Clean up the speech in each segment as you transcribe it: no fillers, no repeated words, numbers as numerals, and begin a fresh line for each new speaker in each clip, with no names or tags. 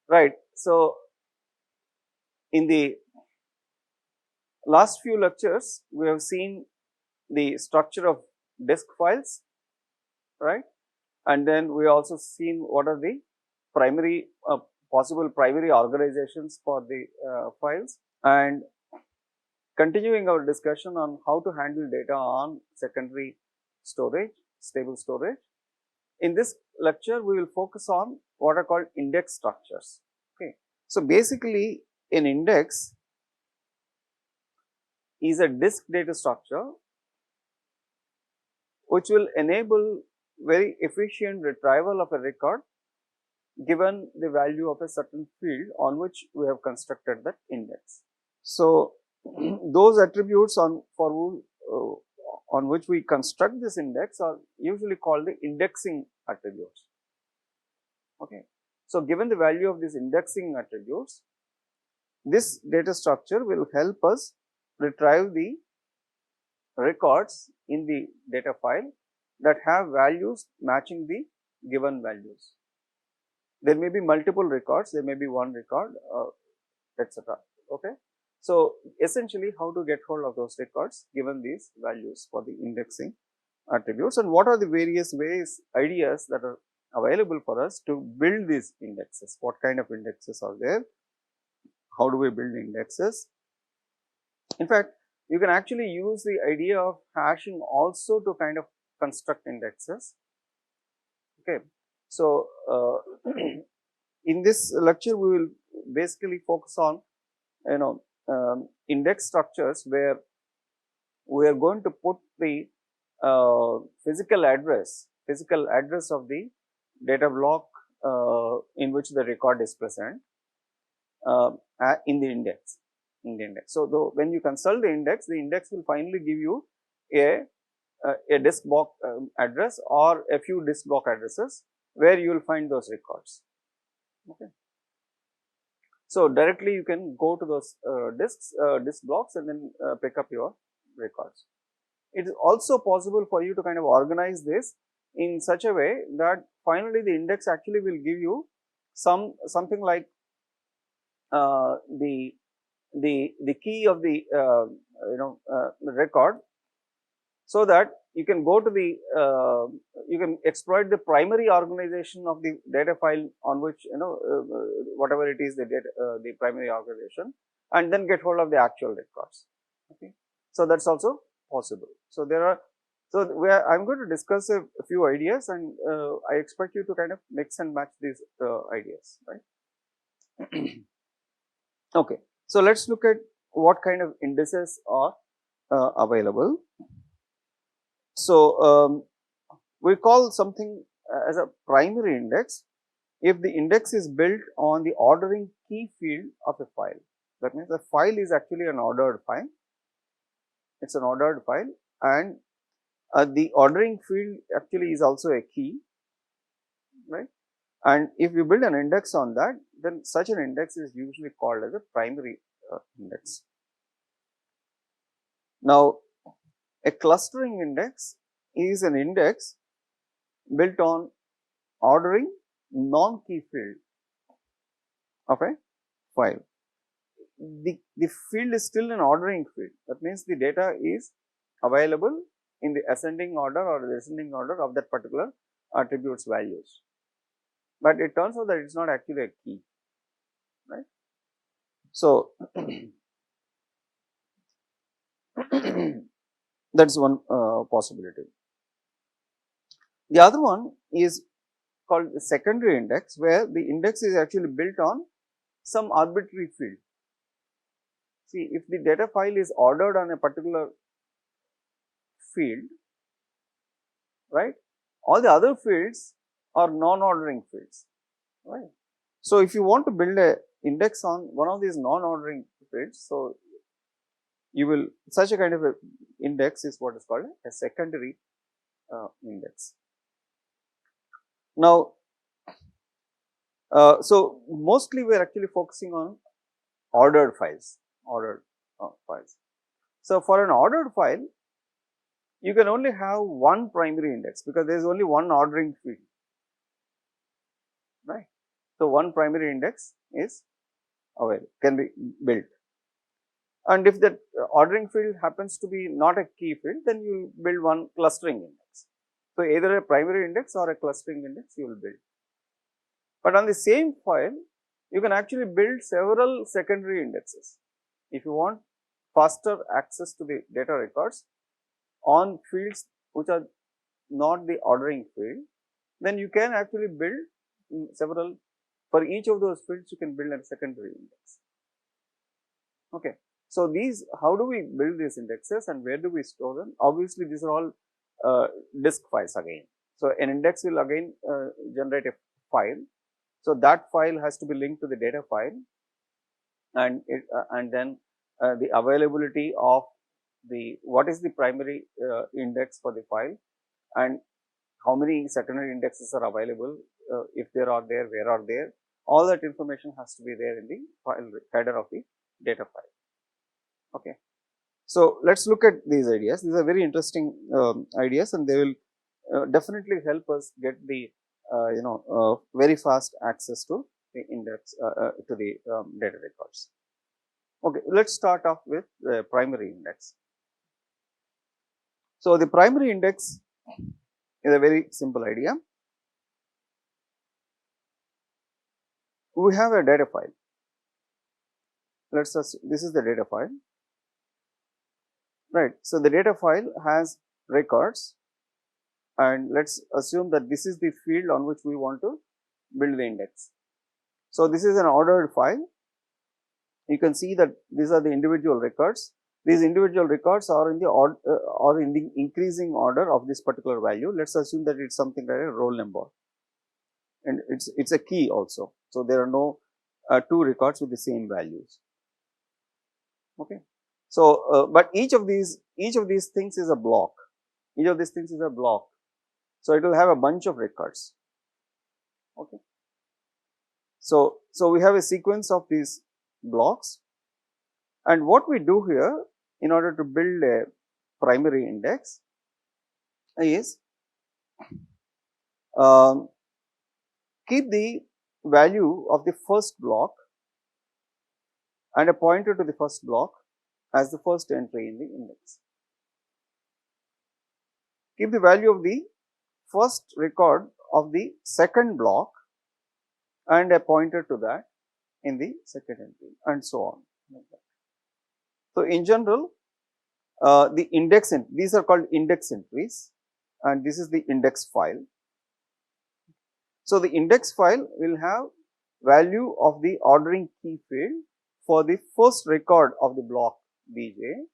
Right. So, in the last few lectures, we have seen the structure of disk files, right, and then we also seen what are the primary possible primary organizations for the files, and continuing our discussion on how to handle data on secondary storage, stable storage. In this lecture, we will focus on what are called index structures. Okay. So, basically an index is a disk data structure which will enable very efficient retrieval of a record given the value of a certain field on which we have constructed that index. So, those attributes on which we construct this index are usually called the indexing attributes. Okay. So, given the value of these indexing attributes, this data structure will help us retrieve the records in the data file that have values matching the given values. There may be multiple records, there may be one record, etc. Okay. So, essentially how to get hold of those records given these values for the indexing attributes, and what are the various ways, ideas that are available for us to build these indexes, what kind of indexes are there, how do we build indexes. In fact, you can actually use the idea of hashing also to kind of construct indexes. Okay. So, in this lecture we will basically focus on index structures where we are going to put the physical address of the data block in which the record is present in the index. So, when you consult the index will finally give you a disk block address or a few disk block addresses where you will find those records. Okay. So, directly you can go to those disk blocks and then pick up your records. It is also possible for you to kind of organize this in such a way that finally the index actually will give you something like the key of the record, so that you can go to the you can exploit the primary organization of the data file on which whatever it is the data the primary organization, and then get hold of the actual records. Okay. So, that is also possible. So, there are I am going to discuss a few ideas, and I expect you to kind of mix and match these ideas, right. Okay. So, let us look at what kind of indices are available. So, we call something as a primary index if the index is built on the ordering key field of a file. That means the file is actually an ordered file, it is an ordered file, and the ordering field actually is also a key, right. And if you build an index on that, then such an index is usually called as a primary index. Now, a clustering index is an index built on ordering non-key field of a file. The field is still an ordering field, that means the data is available in the ascending order or the descending order of that particular attributes values, but it turns out that it is not actually a key, right. So, that is one possibility. The other one is called the secondary index, where the index is actually built on some arbitrary field. See, if the data file is ordered on a particular field, right, all the other fields are non-ordering fields, right. So, if you want to build a index on one of these non-ordering fields, so you will such a kind of a index is what is called a secondary index. Now, so mostly we are actually focusing on ordered files, So, for an ordered file, you can only have one primary index because there is only one ordering field, right. So, one primary index is available, can be built. And if that ordering field happens to be not a key field, then you build one clustering index. So, either a primary index or a clustering index you will build. But on the same file, you can actually build several secondary indexes. If you want faster access to the data records on fields which are not the ordering field, then you can actually build several, for each of those fields you can build a secondary index. Okay. So, these, how do we build these indexes and where do we store them? Obviously, these are all disk files again. So, an index will again generate a file. So, that file has to be linked to the data file, and then the availability of the, what is the primary index for the file, and how many secondary indexes are available, if there are there, where are there, all that information has to be there in the file header of the data file. Okay. So, let us look at these ideas. These are very interesting ideas, and they will definitely help us get the very fast access to the index, to the data records. Okay, let us start off with the primary index. So, the primary index is a very simple idea. We have a data file. Let us assume this is the data file, right. So, the data file has records, and let us assume that this is the field on which we want to build the index. So, this is an ordered file. You can see that these are the individual records. These individual records are in the or in the increasing order of this particular value. Let us assume that it is something like a roll number, and it's a key also. So, there are no two records with the same values. Okay. So, but each of these things is a block. Each of these things is a block. So, it will have a bunch of records. Okay. So, we have a sequence of these blocks, and what we do here in order to build a primary index is keep the value of the first block and a pointer to the first block as the first entry in the index. Keep the value of the first record of the second block and a pointer to that in the second entry, and so on. So, in general, the index, these are called index entries, and this is the index file. So, the index file will have value of the ordering key field for the first record of the block Bj,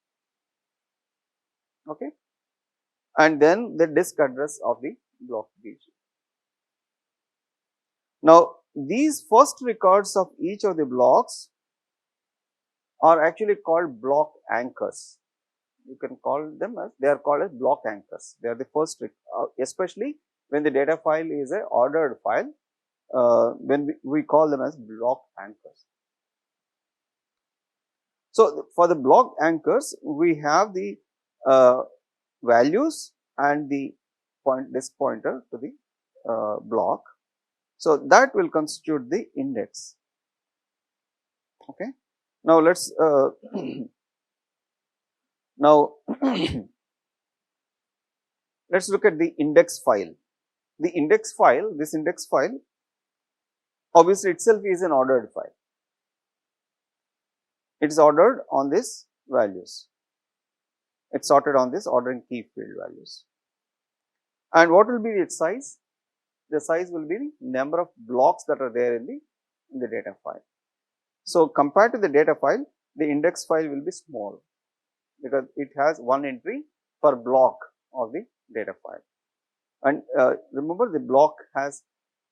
okay, and then the disk address of the block Bj. Now, these first records of each of the blocks are actually called block anchors. You can call them as, they are called as block anchors. They are the first, especially when the data file is a ordered file, when we call them as block anchors. So, for the block anchors, we have the values and the disk pointer to the block. So, that will constitute the index. Okay. Now, let us now let us look at the index file. The index file, this index file obviously itself is an ordered file. It is ordered on this values. It is sorted on this ordering key field values. And what will be its size? The size will be the number of blocks that are there in the data file. So, compared to the data file, the index file will be small because it has one entry per block of the data file. And remember, the block has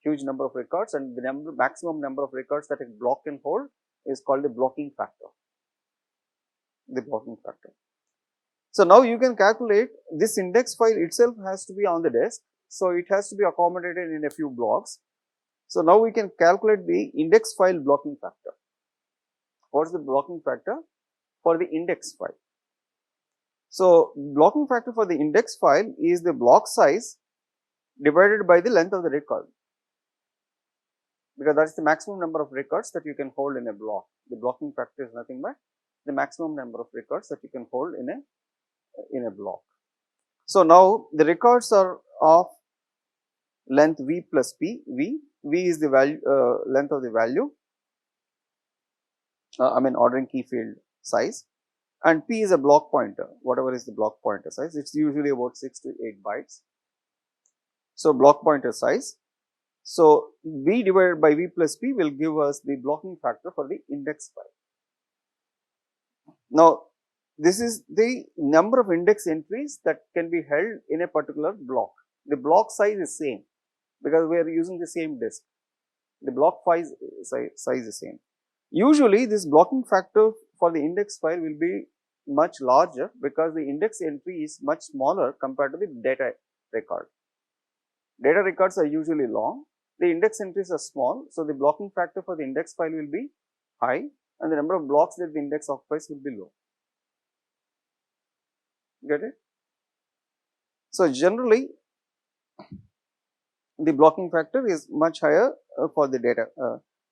huge number of records, and the maximum number of records that a block can hold is called the blocking factor. The blocking factor. So, now you can calculate this index file itself has to be on the disk. So, it has to be accommodated in a few blocks. So, now we can calculate the index file blocking factor. What is the blocking factor for the index file? So, blocking factor for the index file is the block size divided by the length of the record, because that is the maximum number of records that you can hold in a block. The blocking factor is nothing but the maximum number of records that you can hold in a block. So now the records are of length v plus p. V is the value length of the value, ordering key field size, and p is a block pointer, whatever is the block pointer size. It's usually about 6 to 8 bytes. So block pointer size. So v divided by v plus p will give us the blocking factor for the index file. Now this is the number of index entries that can be held in a particular block. The block size is same because we are using the same disk. The block size is same. Usually this blocking factor for the index file will be much larger because the index entry is much smaller compared to the data record. Data records are usually long, the index entries are small, so the blocking factor for the index file will be high and the number of blocks that the index occupies will be low. Get it? So generally the blocking factor is much higher for the data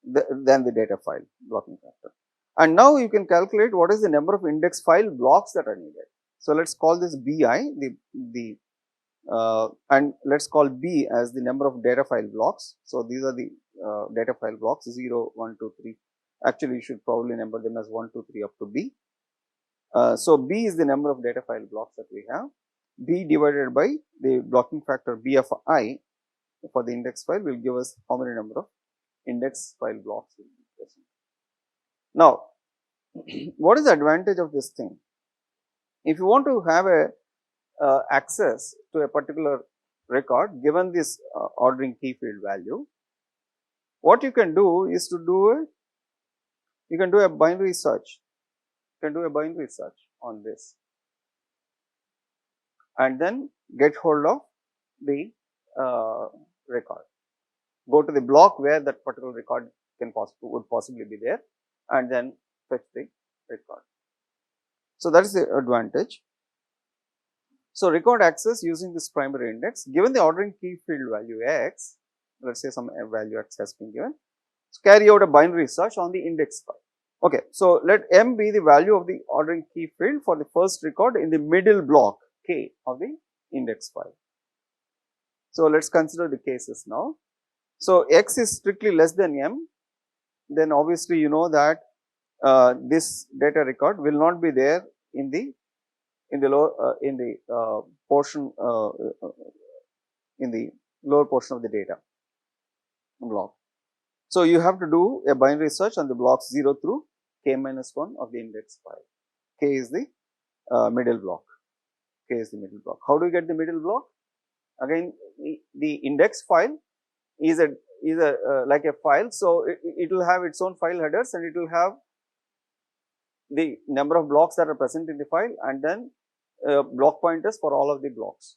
than the data file blocking factor. And now you can calculate what is the number of index file blocks that are needed. So let us call this Bi, and let us call B as the number of data file blocks. So these are the data file blocks 0, 1, 2, 3. Actually you should probably number them as 1, 2, 3 up to B. So B is the number of data file blocks that we have. B divided by the blocking factor B of I for the index file will give us how many number of index file blocks will be present. Now, what is the advantage of this thing? If you want to have a access to a particular record given this ordering key field value, what you can do is to do you can do a binary search. You can do a binary search on this and then get hold of the record. Go to the block where that particular record would possibly be there and then fetch the record. So that is the advantage. So record access using this primary index, given the ordering key field value x, let us say some value x has been given, so carry out a binary search on the index file. Okay, so let m be the value of the ordering key field for the first record in the middle block k of the index file. So let us consider the cases now. So x is strictly less than m, then obviously you know that this data record will not be there in the portion in the lower portion of the data block. So you have to do a binary search on the blocks 0 through k minus 1 of the index file. K is the middle block. K is the middle block. How do you get the middle block? Again, the index file is like a file, so it will have its own file headers and it will have the number of blocks that are present in the file and then block pointers for all of the blocks.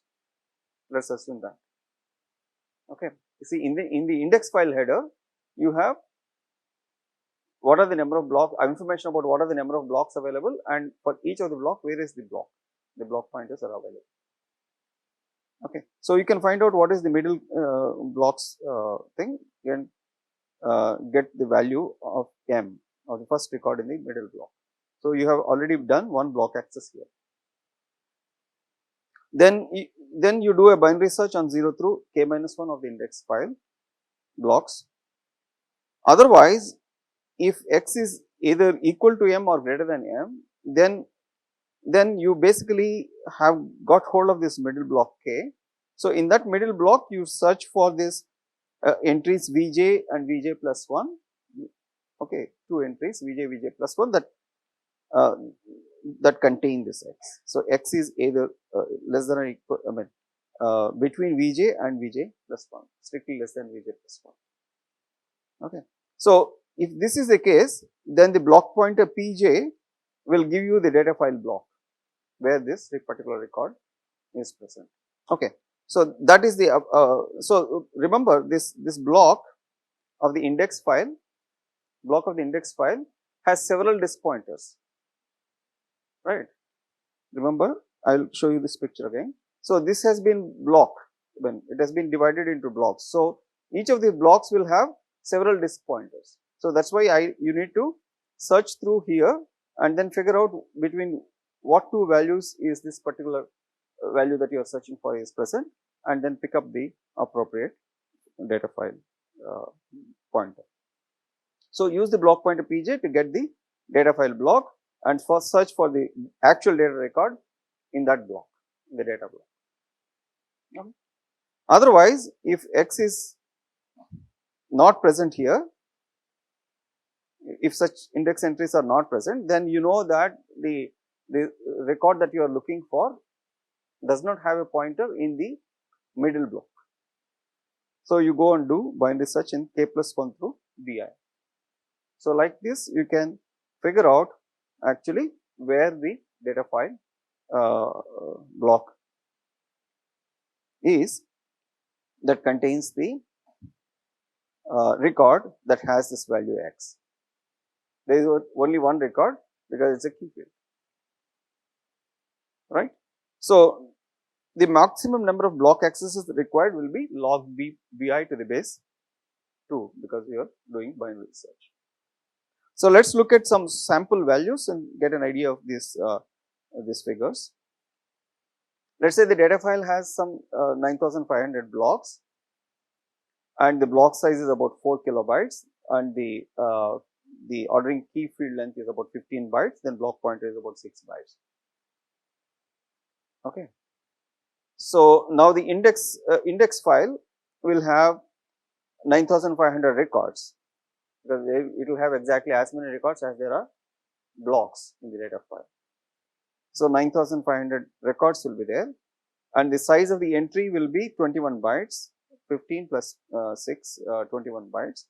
Let us assume that. Okay. You see, in the index file header, you have what are the number of block information about what are the number of blocks available, and for each of the block, where is the block? The block pointers are available. Okay. So you can find out what is the middle blocks thing and get the value of m of the first record in the middle block. So you have already done one block access here. Then you do a binary search on 0 through k minus 1 of the index file blocks. Otherwise, if x is either equal to m or greater than m, then you basically have got hold of this middle block k. So in that middle block, you search for this entries vj and vj plus 1. Okay, two entries vj plus 1 that contain this x. So x is either less than or equal, between vj and vj plus 1, strictly less than vj plus 1. Okay. So if this is the case, then the block pointer pj will give you the data file block where this particular record is present. Okay. So that is the so remember this block of the index file has several disk pointers, right? Remember, I will show you this picture again. So this has been blocked, when it has been divided into blocks. So each of the blocks will have several disk pointers. So that's why you need to search through here and then figure out between what two values is this particular value that you are searching for is present, and then pick up the appropriate data file pointer. So use the block pointer pj to get the data file block and first search for the actual data record in that block, in the data block. Okay. Otherwise, if x is not present here, if such index entries are not present, then you know that the record that you are looking for does not have a pointer in the middle block. So you go and do binary search in k+1 through bi. So like this, you can figure out actually where the data file block is that contains the record that has this value x. There is only one record because it's a key field, right? So the maximum number of block accesses required will be log bi to the base 2 because we are doing binary search. So let's look at some sample values and get an idea of these figures. Let's say the data file has some 9500 blocks and the block size is about 4 kilobytes and the ordering key field length is about 15 bytes, then block pointer is about 6 bytes. Okay. So now the index file will have 9500 records because it will have exactly as many records as there are blocks in the data file. So 9500 records will be there and the size of the entry will be 21 bytes, 15 plus 6, 21 bytes.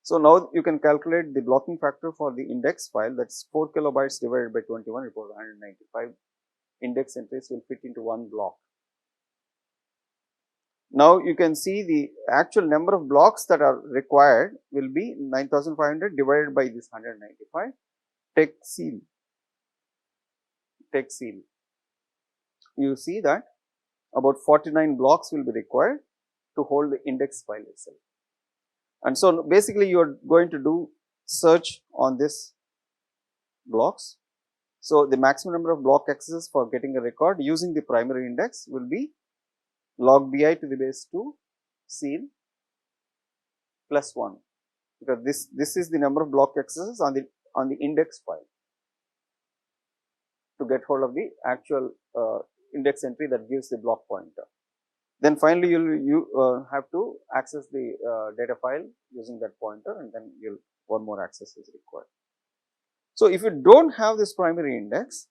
So now you can calculate the blocking factor for the index file, that's 4 kilobytes divided by 21, it was 195 index entries will fit into one block. Now you can see the actual number of blocks that are required will be 9500 divided by this 195, take seal. You see that about 49 blocks will be required to hold the index file itself. And so basically you are going to do search on this blocks. So the maximum number of block accesses for getting a record using the primary index will be log bi to the base 2 seal plus 1 because this is the number of block accesses on the index file to get hold of the actual index entry that gives the block pointer. Then finally you have to access the data file using that pointer and then one more access is required. So if you don't have this primary index,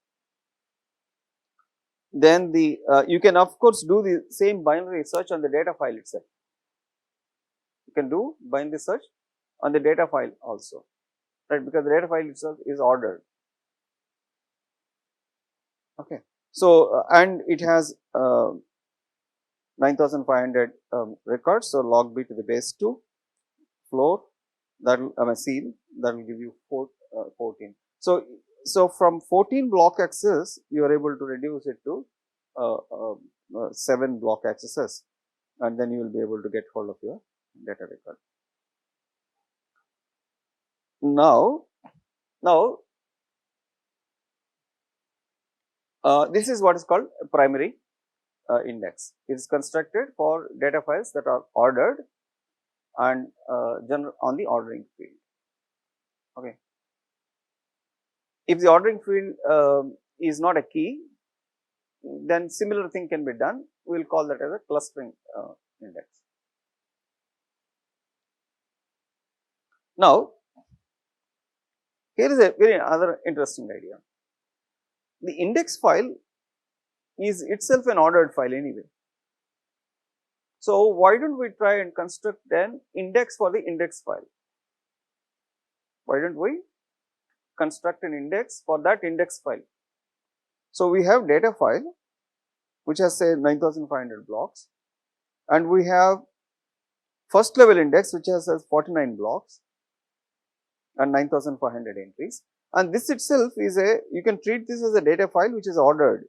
then you can of course do the same binary search on the data file itself. You can do binary search on the data file also, right, because the data file itself is ordered. Okay. So and it has 9500 records, so log b to the base 2 floor that will seal that will give you 14. So from 14 block access you are able to reduce it to 7 block accesses and then you will be able to get hold of your data record. Now this is what is called a primary index. It is constructed for data files that are ordered and on the ordering field. Okay. If the ordering field is not a key, then similar thing can be done. We will call that as a clustering index. Now, here is a very other interesting idea. The index file is itself an ordered file anyway. So why don't we try and construct an index for the index file? Why don't we construct an index for that index file? So we have data file which has say 9500 blocks and we have first level index which has 49 blocks and 9500 entries, and this itself is you can treat this as a data file which is ordered.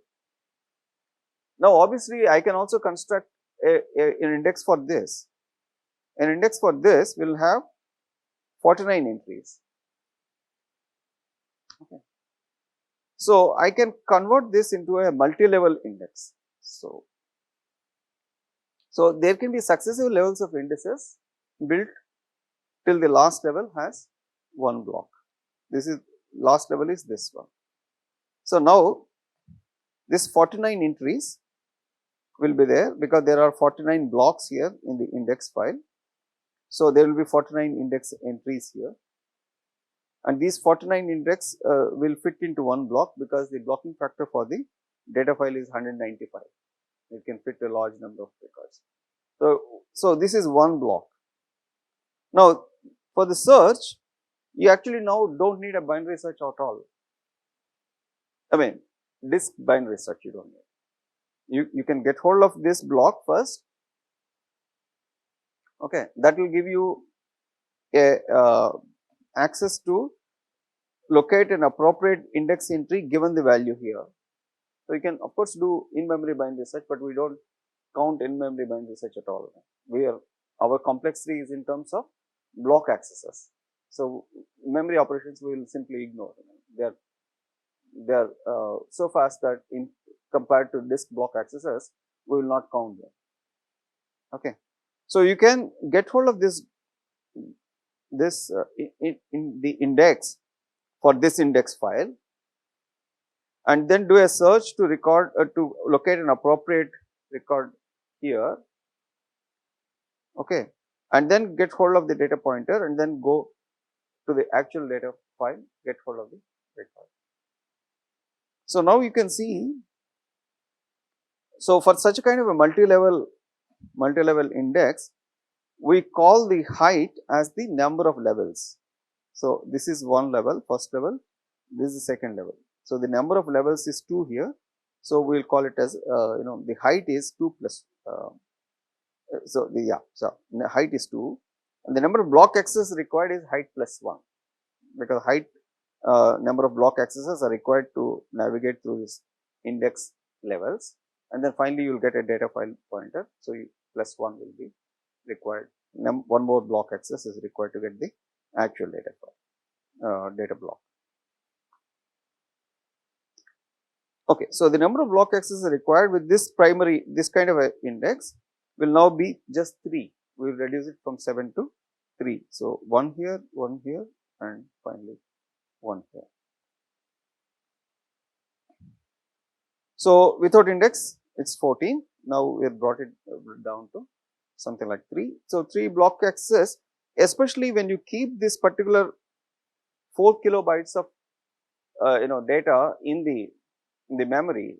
Now obviously I can also construct an index for this. An index for this will have 49 entries. Okay. So, I can convert this into a multi-level index. So, there can be successive levels of indices built till the last level has one block. This is last level is this one. So, now this 49 entries will be there because there are 49 blocks here in the index file. So, there will be 49 index entries here, and these 49 index will fit into one block because the blocking factor for the data file is 195. It can fit a large number of records. So, this is one block. Now, for the search, you actually now do not need a binary search at all. I mean, disk binary search you do not need. You can get hold of this block first. Okay, that will give you a access to locate an appropriate index entry given the value here. So, you can of course do in-memory binary search, but we do not count in-memory binary search at all. Our complexity is in terms of block accesses. So, memory operations we will simply ignore. They are so fast that in compared to disk block accesses, we will not count them. Okay. So, you can get hold of this in the index for this index file, and then do a search to record to locate an appropriate record here. Okay, and then get hold of the data pointer and then go to the actual data file, get hold of the record. So, now you can see, so for such a kind of a multi-level index, we call the height as the number of levels. So, this is one level, first level, this is the second level. So, the number of levels is 2 here. So, we will call it as the height is 2 plus so the height is 2, and the number of block accesses required is height plus 1, because height number of block accesses are required to navigate through this index levels, and then finally you will get a data file pointer. So, plus 1 will be required, one more block access is required to get the actual data file data block. Okay, so the number of block accesses required with this kind of a index will now be just 3. We will reduce it from 7 to 3. So, 1 here, and finally 1 here. So, without index it is 14. Now, we have brought it down to something like 3. So, 3 block access, especially when you keep this particular 4 kilobytes of data in the memory,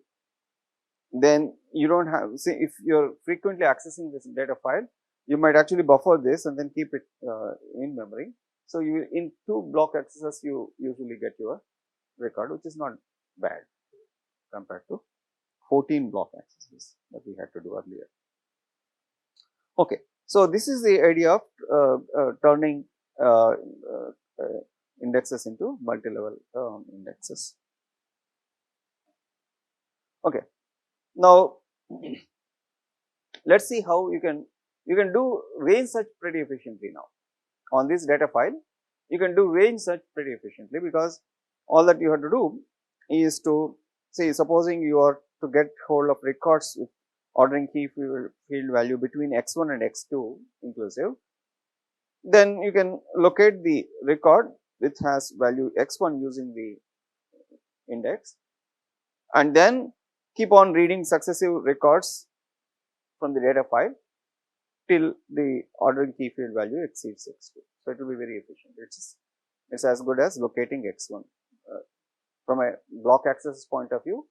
then you do not have, say if you are frequently accessing this data file, you might actually buffer this and then keep it in memory. So, you in 2 block accesses you usually get your record, which is not bad compared to 14 block accesses that we had to do earlier. Okay. So, this is the idea of turning indexes into multi-level indexes. Okay. Now, let us see how you can do range search pretty efficiently now. On this data file, you can do range search pretty efficiently, because all that you have to do is to say, supposing you are to get hold of records with ordering key field value between x1 and x2 inclusive, then you can locate the record which has value x1 using the index, and then keep on reading successive records from the data file till the ordering key field value exceeds x2. So, it will be very efficient. It is as good as locating x1. From a block access point of view,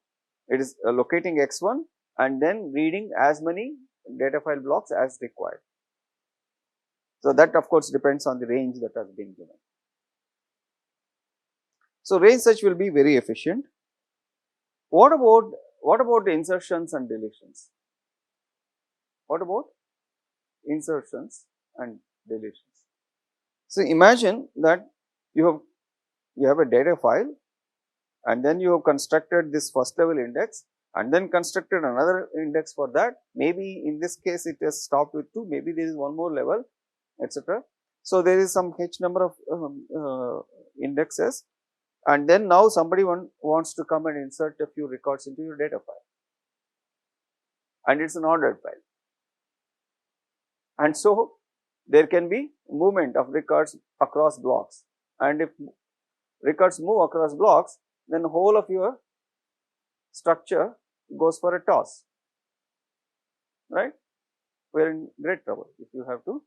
it is locating x1 and then reading as many data file blocks as required. So, that of course depends on the range that has been given. So, range search will be very efficient. What about the insertions and deletions? What about insertions and deletions? So, imagine that you have a data file, and then you have constructed this first level index, and then constructed another index for that. Maybe in this case it has stopped with 2, maybe there is one more level, etc. So, there is some h number of indexes, and then now somebody wants to come and insert a few records into your data file, and it is an ordered file. And so, there can be movement of records across blocks, and if records move across blocks, then the whole of your structure goes for a toss, right. We are in great trouble if you have to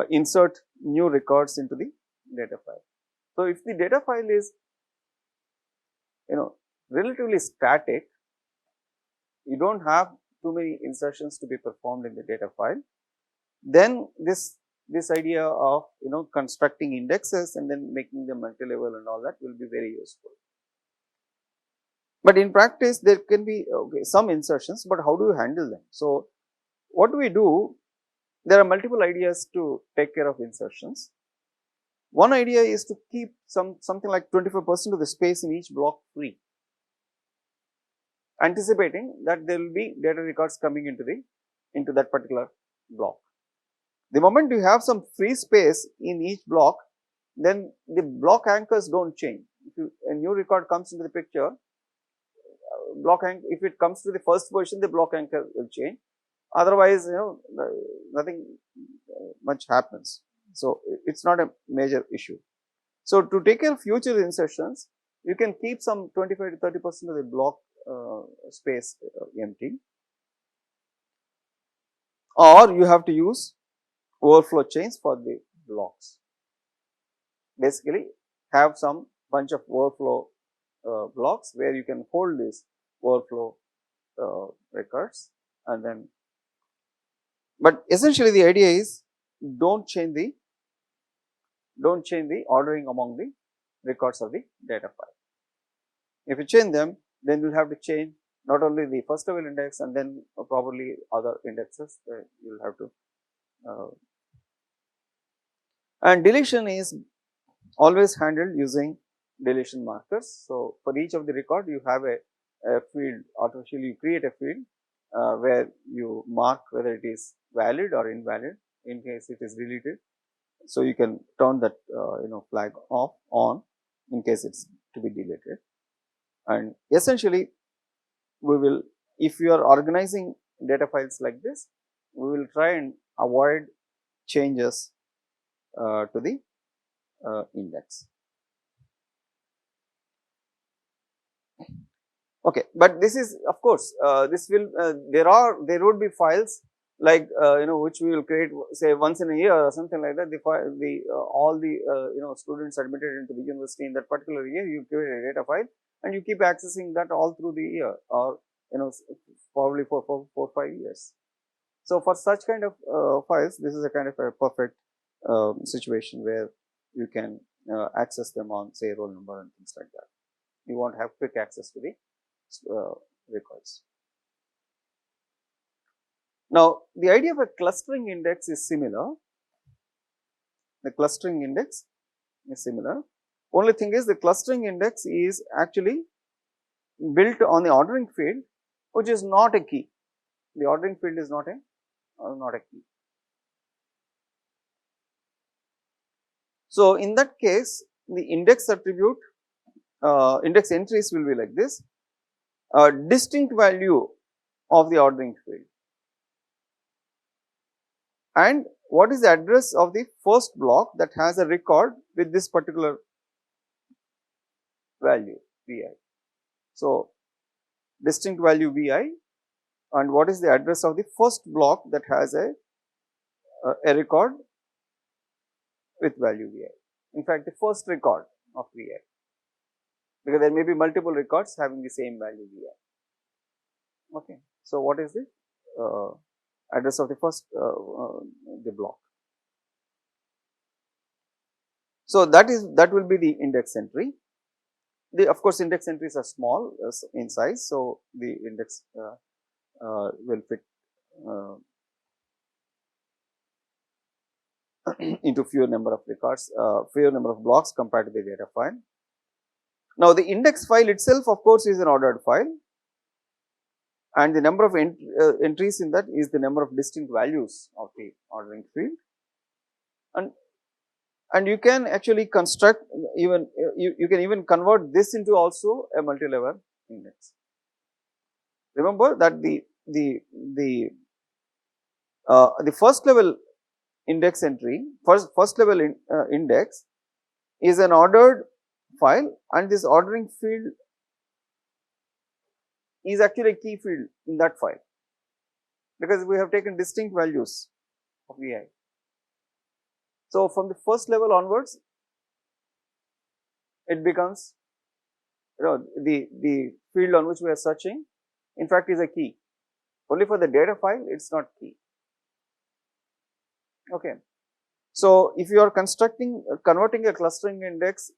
insert new records into the data file. So, if the data file is relatively static, you do not have too many insertions to be performed in the data file, then this idea of constructing indexes and then making them multi-level and all that will be very useful. But in practice there can be some insertions, but how do you handle them? So, what do we do? There are multiple ideas to take care of insertions. One idea is to keep something like 25% of the space in each block free, anticipating that there will be data records coming into that particular block. The moment you have some free space in each block, then the block anchors do not change. If a new record comes into the picture, if it comes to the first position, the block anchor will change. Otherwise, nothing much happens. So, it is not a major issue. So, to take care of future insertions, you can keep some 25 to 30% of the block space empty, or you have to use overflow chains for the blocks. Basically, have some bunch of overflow blocks where you can hold these overflow records, and then, but essentially the idea is don't change the ordering among the records of the data file. If you change them, then you will have to change not only the first level index and then probably other indexes you will have to. And deletion is always handled using deletion markers. So, for each of the record you have a field, artificially you create a field where you mark whether it is valid or invalid in case it is deleted. So, you can turn that flag off on in case it is to be deleted. And essentially we will, if you are organizing data files like this, we will try and avoid changes to the index. Okay, but this is of course this will there would be files like which we will create say once in a year or something like that. All the students admitted into the university in that particular year, you create a data file and you keep accessing that all through the year, or probably for 4 or 5 years. So, for such kind of files, this is a kind of a perfect situation where you can access them on say roll number and things like that. You want to have quick access to the records. Now, the idea of a clustering index is similar. The clustering index is similar. Only thing is the clustering index is actually built on the ordering field, which is not a key. The ordering field is not a key. So, in that case, the index attribute index entries will be like this: a distinct value of the ordering field, and what is the address of the first block that has a record with this particular value vi. So, distinct value vi, and what is the address of the first block that has a record with value vi. In fact, the first record of vi, because there may be multiple records having the same value vi. Okay. So, what is the address of the first the block? So, that will be the index entry. Of course, index entries are small in size. So, the index will fit into fewer number of records, fewer number of blocks compared to the data file. Now, the index file itself of course is an ordered file, and the number of entries in that is the number of distinct values of the ordering field. and you can actually construct even you can even convert this into also a multi-level index. Remember that the first level index entry, first level index is an ordered file, and this ordering field is actually a key field in that file, because we have taken distinct values of vi. So, from the first level onwards, it becomes, the field on which we are searching in fact is a key. Only for the data file it is not key. Okay. So, if you are converting a clustering index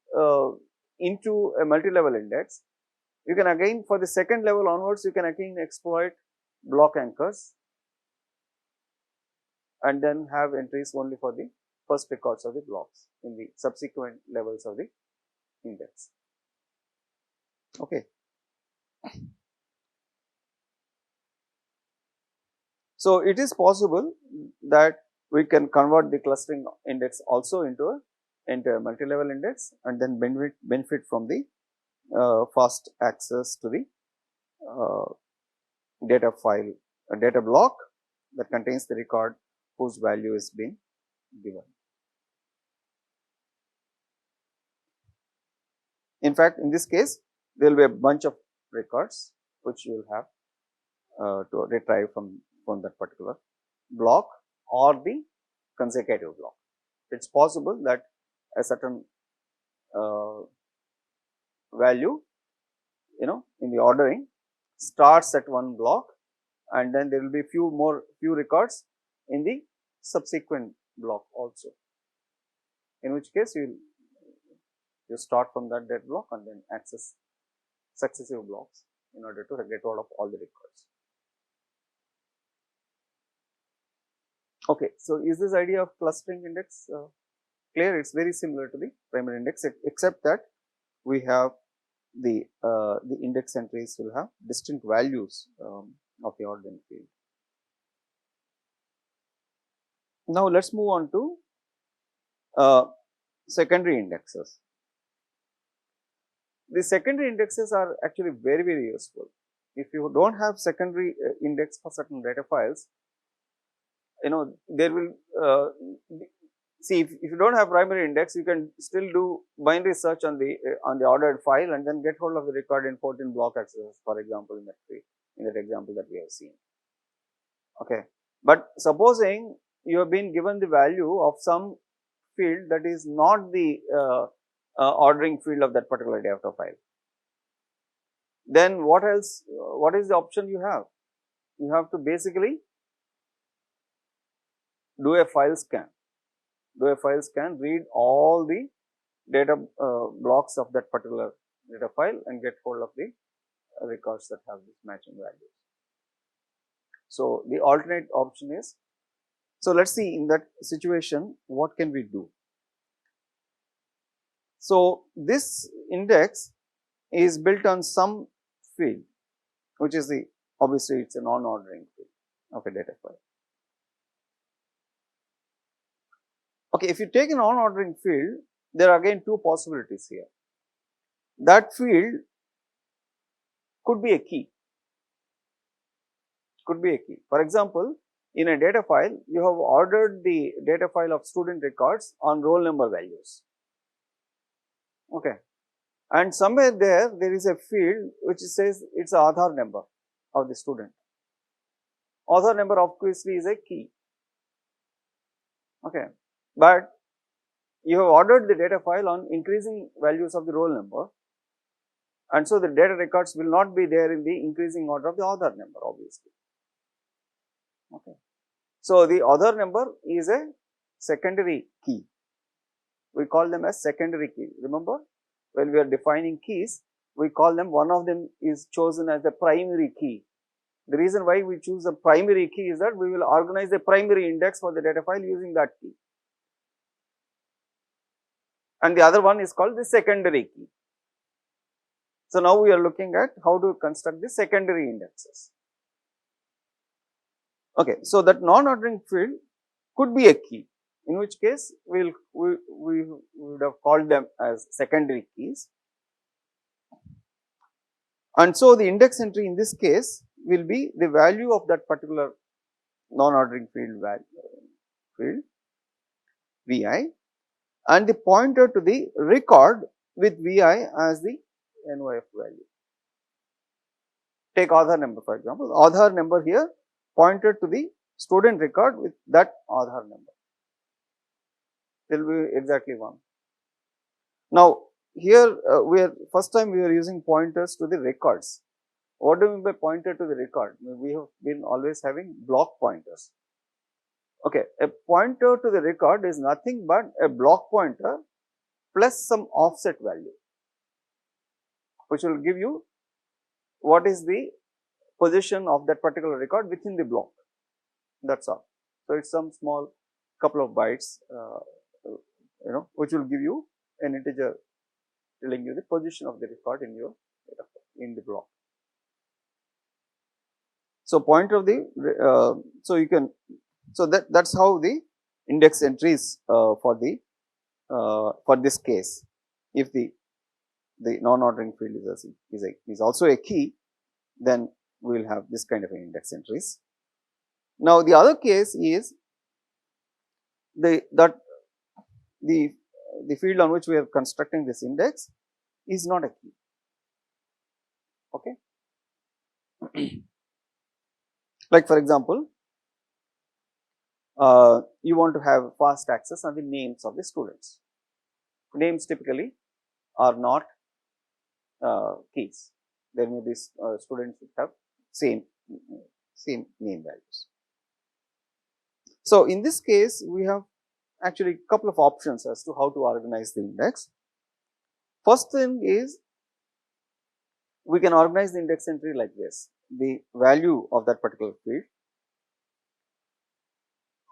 into a multi-level index, you can again, for the second level onwards, you can again exploit block anchors and then have entries only for the first records of the blocks in the subsequent levels of the index. Okay. So, it is possible that we can convert the clustering index also into a multi-level index and then benefit from the fast access to the data file, a data block that contains the record whose value is being given. In fact, in this case, there will be a bunch of records which you will have to retrieve from that particular block or the consecutive block. It is possible that a certain value, in the ordering starts at one block, and then there will be few records in the subsequent block also, in which case you start from that block and then access successive blocks in order to get hold of all the records. Okay, so is this idea of clustering index clear? It is very similar to the primary index, except that we have the index entries will have distinct values of the ordering field. Now, let us move on to secondary indexes. The secondary indexes are actually very, very useful. If you do not have secondary index for certain data files, there will see, if you do not have primary index, you can still do binary search on the ordered file and then get hold of the record in 14 block accesses, for example, in that example that we have seen. Okay. But supposing you have been given the value of some field that is not the ordering field of that particular data file, then what else? What is the option you have? You have to basically do a file scan. Read all the data blocks of that particular data file and get hold of the records that have this matching values. So, the alternate option is, so let us see in that situation what can we do. So, this index is built on some field, which is obviously it is a non-ordering field of a data file. Okay, if you take a non-ordering field, there are again two possibilities here. That field could be a key. For example, in a data file, you have ordered the data file of student records on roll number values. Okay, and somewhere there is a field which says it is the Aadhaar number of the student. Aadhaar number obviously is a key. Okay, but you have ordered the data file on increasing values of the roll number, and so the data records will not be there in the increasing order of the Aadhaar number, obviously. Okay. So, the Aadhaar number is a secondary key. We call them as secondary key. Remember, when we are defining keys, we call them, one of them is chosen as the primary key. The reason why we choose a primary key is that we will organize the primary index for the data file using that key. And the other one is called the secondary key. So, now we are looking at how to construct the secondary indexes. Okay, so that non-ordering field could be a key. in which case we would have called them as secondary keys. And so, the index entry in this case will be the value of that particular non-ordering field Vi, and the pointer to the record with Vi as the NOF value. Take Aadhaar number for example, Aadhaar number here pointed to the student record with that Aadhaar number, it will be exactly 1. Now, here we are first time we are using pointers to the records. What do we mean by pointer to the record? We have been always having block pointers. Okay, a pointer to the record is nothing but a block pointer plus some offset value, which will give you what is the position of that particular record within the block, that is all. So, it is some small couple of bytes which will give you an integer telling you the position of the record in your in the block. So, pointer of the so you can that is how the index entries for this case, if the non-ordering field is also a key, then we will have this kind of an index entries. Now, the other case is the field on which we are constructing this index is not a key. Okay. Like for example, you want to have fast access on the names of the students. Names typically are not keys. There may be students which have same name values. So, in this case we have actually couple of options as to how to organize the index. First thing is we can organize the index entry like this, the value of that particular field,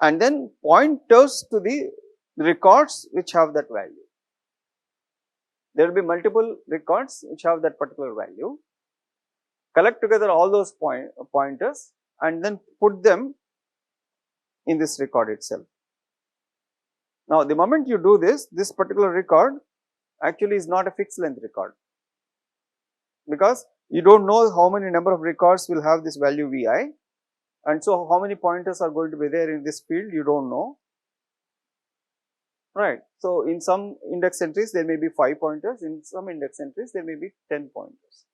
and then pointers to the records which have that value. There will be multiple records which have that particular value. Collect together all those pointers and then put them in this record itself. Now, the moment you do this particular record actually is not a fixed length record, because you do not know how many number of records will have this value Vi, and so how many pointers are going to be there in this field you do not know, right. So, in some index entries there may be 5 pointers, in some index entries there may be 10 pointers.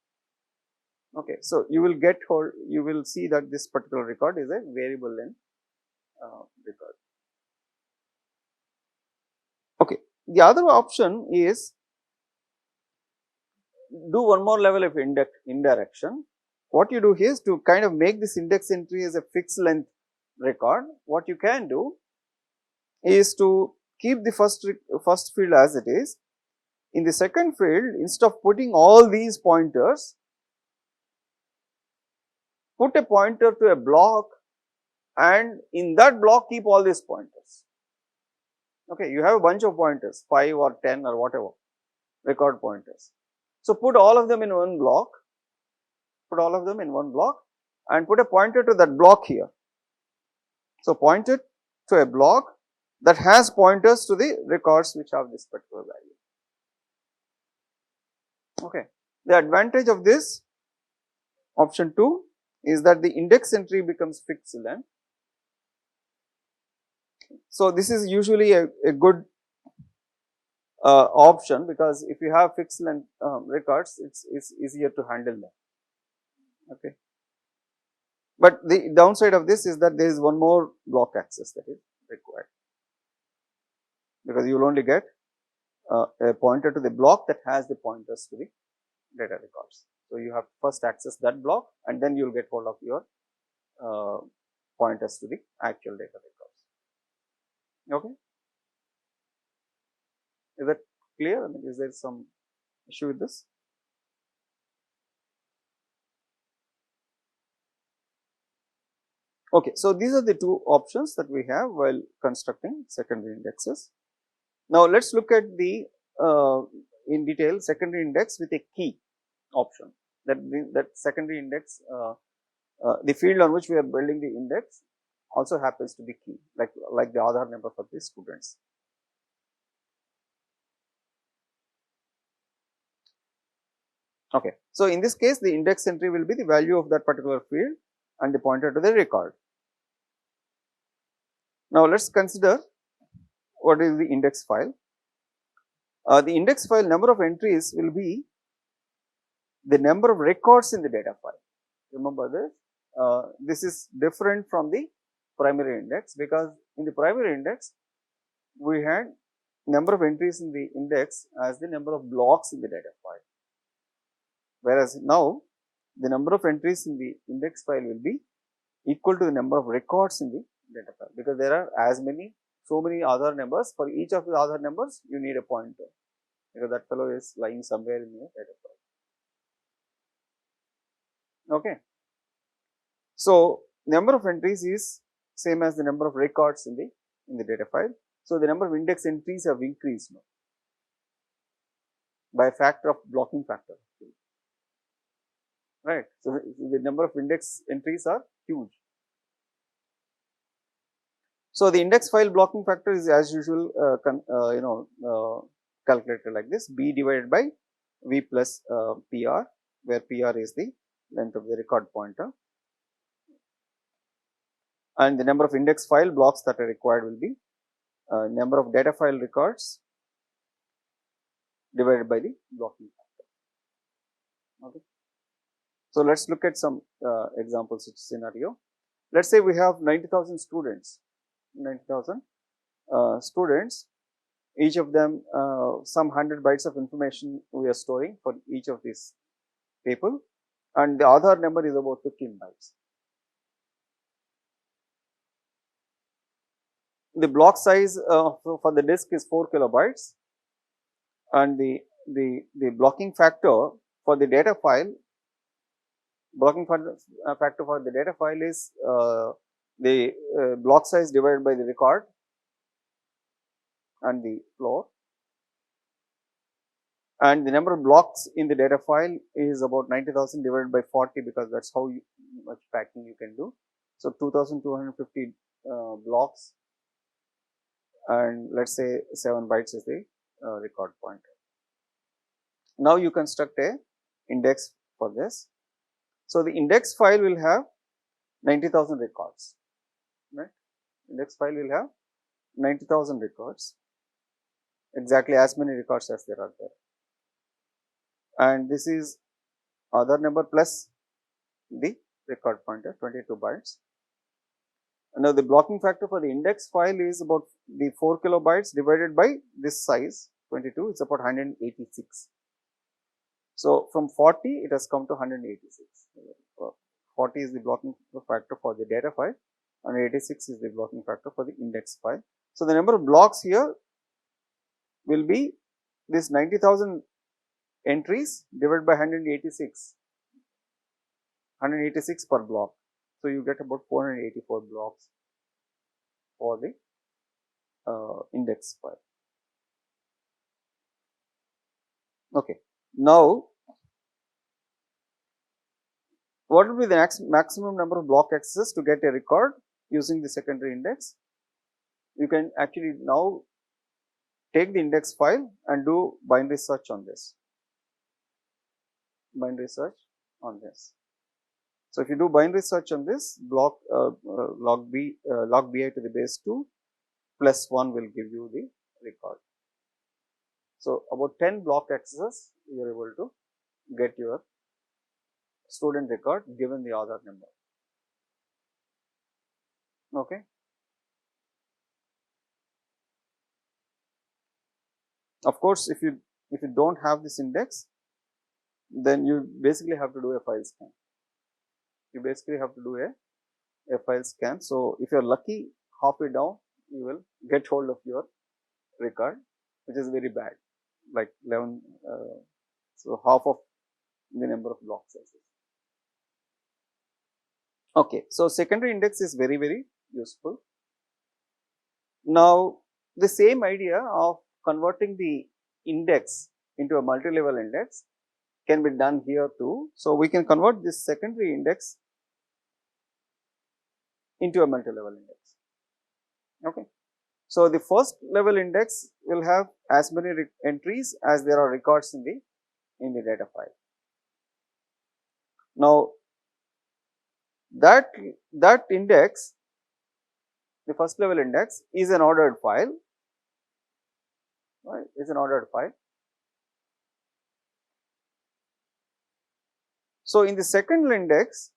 Okay. So, you will see that this particular record is a variable length record. Okay. The other option is do one more level of indirection. What you do is to kind of make this index entry as a fixed length record. What you can do is to keep the first field as it is. In the second field, instead of putting all these pointers, put a pointer to a block, and in that block keep all these pointers. Okay, you have a bunch of pointers, 5 or 10 or whatever record pointers. So, put all of them in one block, and put a pointer to that block here. So, point it to a block that has pointers to the records which have this particular value. Okay. The advantage of this option 2 is that the index entry becomes fixed length. So, this is usually a good option, because if you have fixed length records, it's easier to handle them. Okay. But the downside of this is that there is one more block access that is required, because you will only get a pointer to the block that has the pointers to the data records. So, you have to first access that block, and then you will get hold of your pointers to the actual data records. Okay. Is that clear? I mean, is there some issue with this? Okay. So, these are the two options that we have while constructing secondary indexes. Now, let us look at the in detail secondary index with a key option. That secondary index, the field on which we are building the index also happens to be key, like the Aadhaar number for the students. Okay. So, in this case the index entry will be the value of that particular field and the pointer to the record. Now, let us consider what is the index file. The index file number of entries will be the number of records in the data file. Remember this, this is different from the primary index, because in the primary index we had number of entries in the index as the number of blocks in the data file, whereas now the number of entries in the index file will be equal to the number of records in the data file, because there are so many Aadhaar numbers. For each of the Aadhaar numbers you need a pointer, because that fellow is lying somewhere in your data file. Okay. So, number of entries is same as the number of records in the data file. So, the number of index entries have increased now by a factor of blocking factor, right. So, the number of index entries are huge. So, the index file blocking factor is as usual calculated like this: B divided by V plus PR, where PR is the length of the record pointer, and the number of index file blocks that are required will be number of data file records divided by the blocking factor. Okay. So, let us look at some examples scenario. Let us say we have 90,000 students, students, each of them some 100 bytes of information we are storing for each of these people, and the Aadhaar number is about 15 bytes. The block size for the disk is 4 kilobytes, and the blocking factor for the data file, factor for the data file is the block size divided by the record and the floor, and the number of blocks in the data file is about 90,000 divided by 40, because that is how much packing you can do. So, 2250 blocks, and let us say 7 bytes is the record pointer. Now, you construct a index for this. So, the index file will have 90,000 records, right. Index file will have 90,000 records, exactly as many records as there are there, and this is Aadhaar number plus the record pointer, 22 bytes. Now, the blocking factor for the index file is about the 4 kilobytes divided by this size 22, it's about 186. So, from 40 it has come to 186. 40 is the blocking factor for the data file and 86 is the blocking factor for the index file. So, the number of blocks here will be this 90,000 entries divided by 186 per block. So, you get about 484 blocks for the index file. Okay. Now, what would be the maximum number of block accesses to get a record using the secondary index? You can actually now take the index file and do binary search on this. So, if you do binary search on this, log bi to the base 2 plus 1 will give you the record. So, about 10 block accesses you are able to get your student record given the Aadhaar number. Okay. Of course, if you don't have this index, then you basically have to do a file scan. So, if you are lucky, halfway down you will get hold of your record, which is very bad, like 11, so half of the number of block sizes. Okay, so secondary index is very, very useful. Now, the same idea of converting the index into a multi-level index can be done here too. So, we can convert this secondary index into a multi-level index. Okay. So, the first level index will have as many entries as there are records in the data file. Now, that index, the first level index, is an ordered file, right, is an ordered file. So, in the second level index,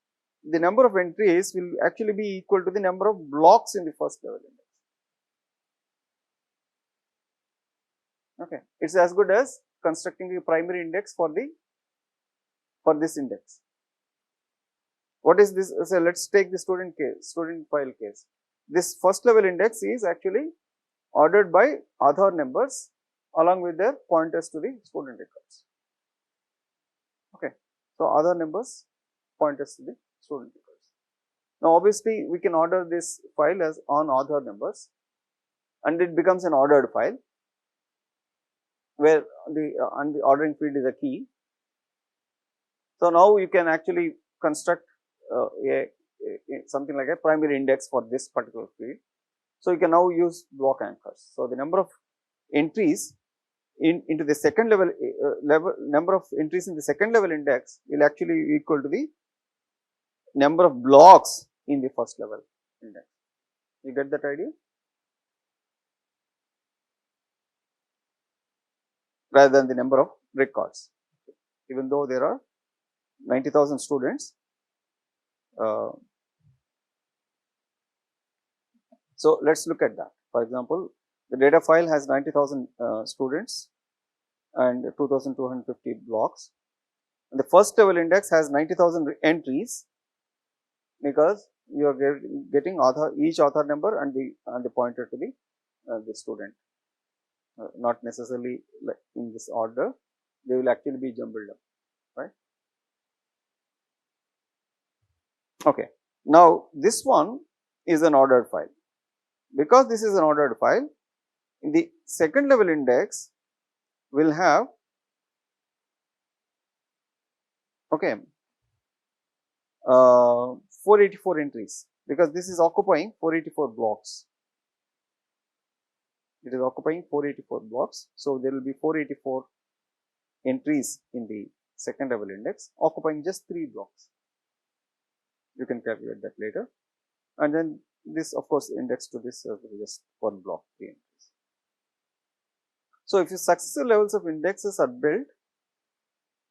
the number of entries will actually be equal to the number of blocks in the first level index. Okay, it is as good as constructing a primary index for this index. What is this? So, let us take the student file case. This first level index is actually ordered by Aadhaar numbers along with their pointers to the student records. Okay. So, Aadhaar numbers pointers to the student records. Now, obviously, we can order this file as on Aadhaar numbers and it becomes an ordered file where the ordering field is a key. So, now you can actually construct something like a primary index for this particular field. So, you can now use block anchors. So, the number of entries into the second level, number of entries in the second level index will actually equal to the number of blocks in the first level index. You get that idea? Rather than the number of records. Even though there are 90,000 students, so let us look at that. For example, the data file has 90,000 students and 2,250 blocks. And the first level index has 90,000 entries because you are getting each Aadhaar number and the pointer to the student. Not necessarily like in this order, they will actually be jumbled up, right? Okay. Now, this one is an ordered file. Because this is an ordered file, in the second level index will have, okay, 484 entries because this is occupying 484 blocks. It is occupying 484 blocks. So, there will be 484 entries in the second level index occupying just 3 blocks. You can calculate that later. And then this of course index to this just 1 block 3 entries. So, if your successive levels of indexes are built,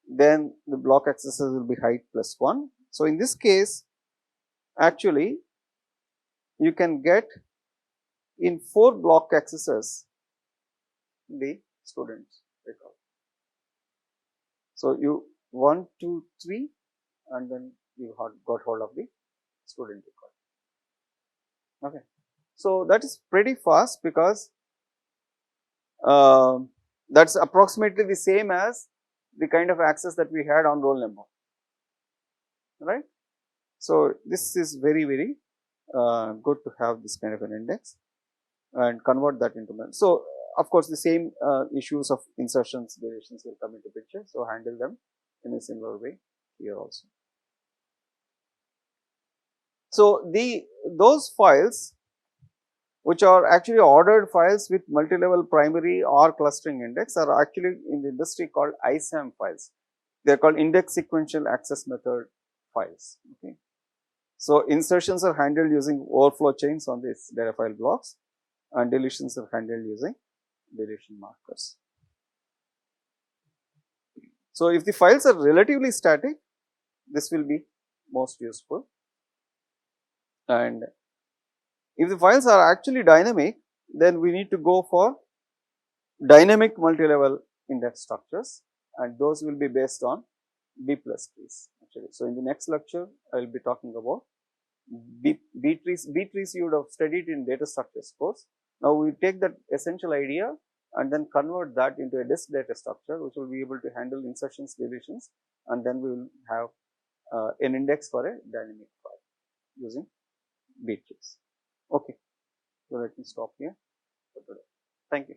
then the block accesses will be height plus 1. So, in this case actually you can get in 4 block accesses the students record. So, you 1, 2, 3 and then you got hold of the student record. Okay. So, that is pretty fast because that is approximately the same as the kind of access that we had on roll number, right. So, this is very good to have this kind of an index and convert that into math. So, of course, the same issues of insertions, deletions will come into picture. So, handle them in a similar way here also. So, those files which are actually ordered files with multi-level primary or clustering index are actually in the industry called ISAM files. They are called index sequential access method files. Okay. So, insertions are handled using overflow chains on these data file blocks and deletions are handled using deletion markers. So, if the files are relatively static, this will be most useful, and if the files are actually dynamic, then we need to go for dynamic multi-level index structures and those will be based on B plus trees actually. So, in the next lecture I will be talking about B trees. B trees you would have studied in data structures course. Now, we take that essential idea and then convert that into a disk data structure which will be able to handle insertions, deletions, and then we will have an index for a dynamic file using B trees. Okay. So, let me stop here for today. Thank you.